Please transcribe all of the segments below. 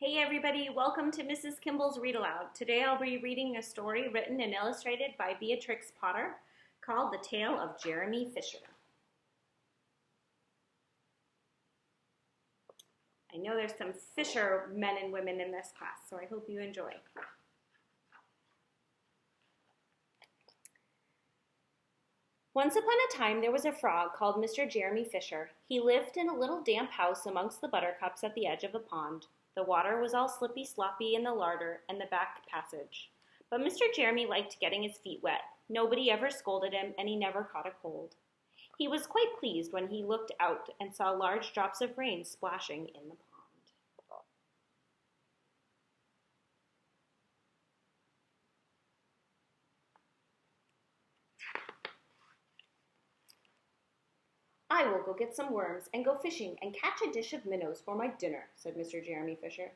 Hey everybody, welcome to Mrs. Kimball's Read Aloud. Today I'll be reading a story written and illustrated by Beatrix Potter called The Tale of Jeremy Fisher. I know there's some Fisher men and women in this class, so I hope you enjoy. Once upon a time there was a frog called Mr. Jeremy Fisher. He lived in a little damp house amongst the buttercups at the edge of a pond. The water was all slippy-sloppy in the larder and the back passage. But Mr. Jeremy liked getting his feet wet. Nobody ever scolded him, and he never caught a cold. He was quite pleased when he looked out and saw large drops of rain splashing in the pond. "I will go get some worms and go fishing and catch a dish of minnows for my dinner," said Mr. Jeremy Fisher.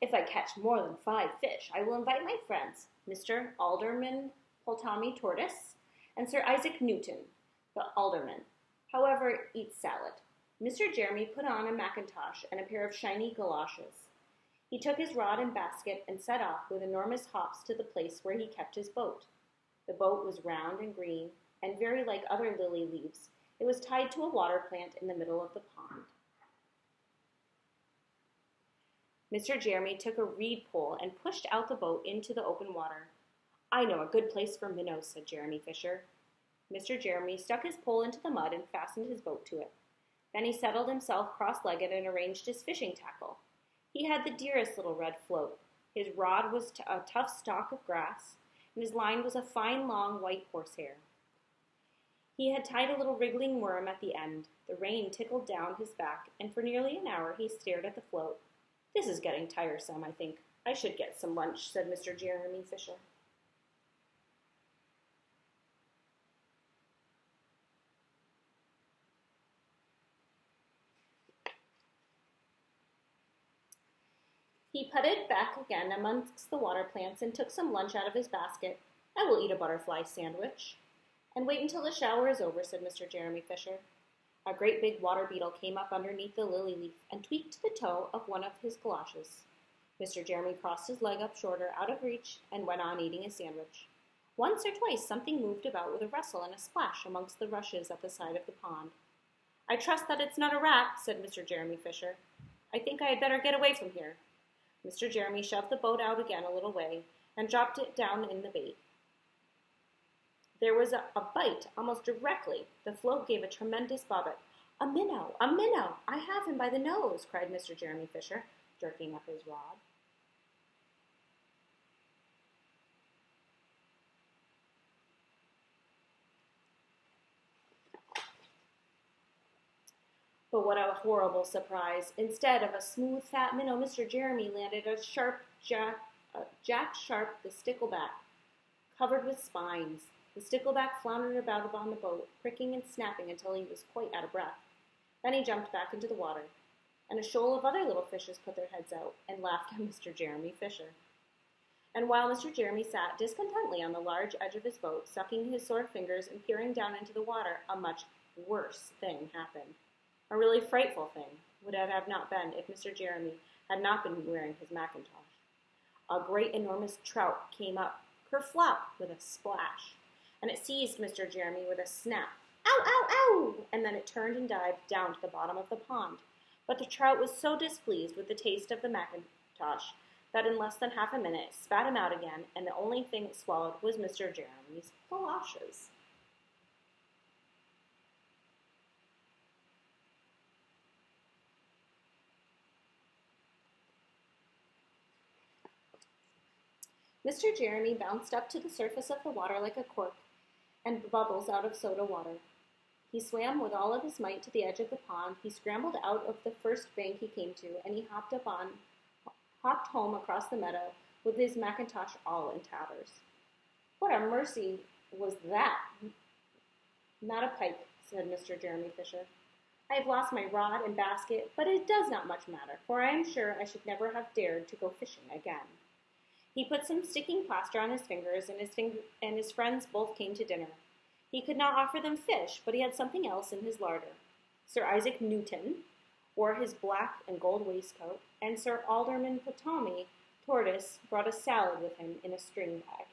"If I catch more than 5 fish, I will invite my friends, Mr. Alderman Pultommy Tortoise and Sir Isaac Newton, the alderman. However, eat salad." Mr. Jeremy put on a mackintosh and a pair of shiny galoshes. He took his rod and basket and set off with enormous hops to the place where he kept his boat. The boat was round and green and very like other lily leaves. It was tied to a water plant in the middle of the pond. Mr. Jeremy took a reed pole and pushed out the boat into the open water. "I know a good place for minnows," said Jeremy Fisher. Mr. Jeremy stuck his pole into the mud and fastened his boat to it. Then he settled himself cross-legged and arranged his fishing tackle. He had the dearest little red float. His rod was a tough stalk of grass, and his line was a fine long white horsehair. He had tied a little wriggling worm at the end. The rain tickled down his back, and for nearly an hour he stared at the float. "This is getting tiresome, I think. I should get some lunch," said Mr. Jeremy Fisher. He putted back again amongst the water plants and took some lunch out of his basket. "I will eat a butterfly sandwich." "And wait until the shower is over," said Mr. Jeremy Fisher. A great big water beetle came up underneath the lily leaf and tweaked the toe of one of his galoshes. Mr. Jeremy crossed his leg up shorter, out of reach, and went on eating his sandwich. Once or twice something moved about with a rustle and a splash amongst the rushes at the side of the pond. "I trust that it's not a rat," said Mr. Jeremy Fisher. "I think I had better get away from here." Mr. Jeremy shoved the boat out again a little way and dropped it down in the bait. There was a bite almost directly. The float gave a tremendous bobbit. "A minnow! A minnow! I have him by the nose!" cried Mr. Jeremy Fisher, jerking up his rod. But what a horrible surprise! Instead of a smooth, fat minnow, Mr. Jeremy landed a Jack Sharp the stickleback, covered with spines. The stickleback floundered about upon the boat, pricking and snapping until he was quite out of breath. Then he jumped back into the water, and a shoal of other little fishes put their heads out and laughed at Mr. Jeremy Fisher. And while Mr. Jeremy sat discontentedly on the large edge of his boat, sucking his sore fingers and peering down into the water, a much worse thing happened. A really frightful thing would it have not been if Mr. Jeremy had not been wearing his mackintosh. A great enormous trout came up, kerflop, with a splash, and it seized Mr. Jeremy with a snap. "Ow, ow, ow!" And then it turned and dived down to the bottom of the pond. But the trout was so displeased with the taste of the mackintosh that in less than half a minute it spat him out again, and the only thing it swallowed was Mr. Jeremy's galoshes. Mr. Jeremy bounced up to the surface of the water like a cork and bubbles out of soda water. He swam with all of his might to the edge of the pond. He scrambled out of the first bank he came to, and he hopped home across the meadow with his mackintosh all in tatters. "What a mercy was that!" "Not a pike," said Mr. Jeremy Fisher. "I have lost my rod and basket, but it does not much matter, for I am sure I should never have dared to go fishing again." He put some sticking plaster on his fingers, and his friends both came to dinner. He could not offer them fish, but he had something else in his larder. Sir Isaac Newton wore his black and gold waistcoat, and Sir Alderman Ptolemy Tortoise brought a salad with him in a string bag.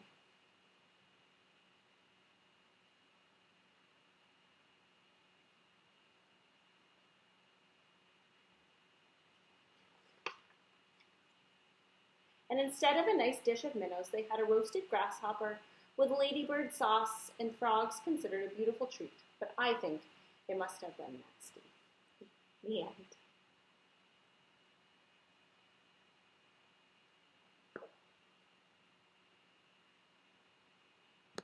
And instead of a nice dish of minnows, they had a roasted grasshopper with ladybird sauce and frogs considered a beautiful treat. But I think it must have been nasty. The end.